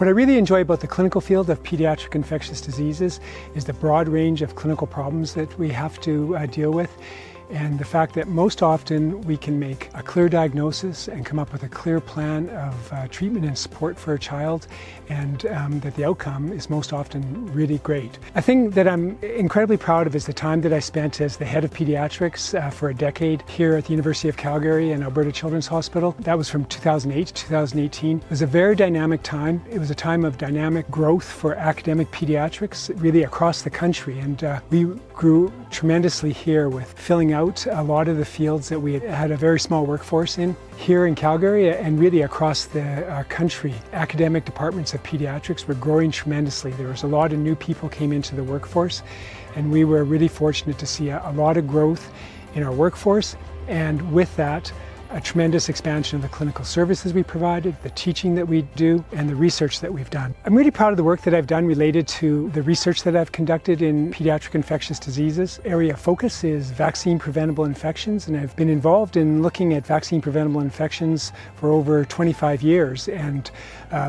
What I really enjoy about the clinical field of pediatric infectious diseases is the broad range of clinical problems that we have to deal with, and the fact that most often we can make a clear diagnosis and come up with a clear plan of treatment and support for a child, and that the outcome is most often really great. A thing that I'm incredibly proud of is the time that I spent as the head of pediatrics for a decade here at the University of Calgary and Alberta Children's Hospital. That was from 2008 to 2018. It was a very dynamic time. It was a time of dynamic growth for academic pediatrics really across the country, and we grew tremendously here with filling out a lot of the fields that we had a very small workforce in. Here in Calgary and really across the country, academic departments of pediatrics were growing tremendously. There was a lot of new people came into the workforce, and we were really fortunate to see a lot of growth in our workforce, and with that, a tremendous expansion of the clinical services we provided, the teaching that we do, and the research that we've done. I'm really proud of the work that I've done related to the research that I've conducted in pediatric infectious diseases. Area of focus is vaccine preventable infections, and I've been involved in looking at vaccine preventable infections for over 25 years and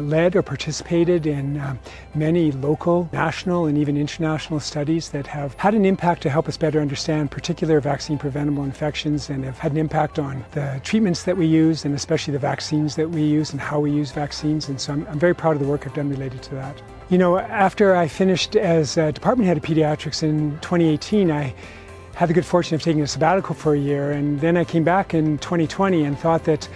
led or participated in many local, national, and even international studies that have had an impact to help us better understand particular vaccine preventable infections and have had an impact on the treatments that we use, and especially the vaccines that we use and how we use vaccines. And so I'm very proud of the work I've done related to that. You know, after I finished as department head of pediatrics in 2018, I had the good fortune of taking a sabbatical for a year, and then I came back in 2020 and thought that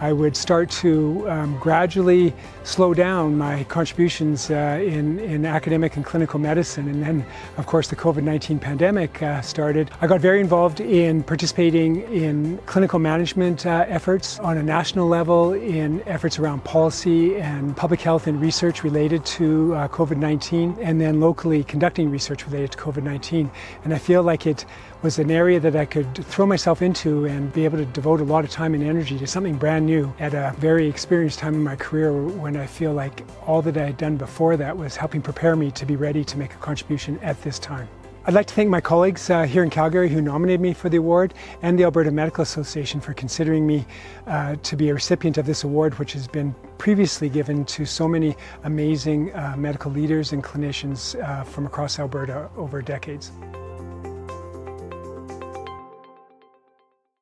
I would start to gradually slow down my contributions in academic and clinical medicine. And then, of course, the COVID-19 pandemic started. I got very involved in participating in clinical management efforts on a national level, in efforts around policy and public health and research related to COVID-19, and then locally conducting research related to COVID-19. And I feel like it was an area that I could throw myself into and be able to devote a lot of time and energy to something brand new at a very experienced time in my career, when I feel like all that I had done before that was helping prepare me to be ready to make a contribution at this time. I'd like to thank my colleagues here in Calgary who nominated me for the award, and the Alberta Medical Association for considering me to be a recipient of this award, which has been previously given to so many amazing medical leaders and clinicians from across Alberta over decades.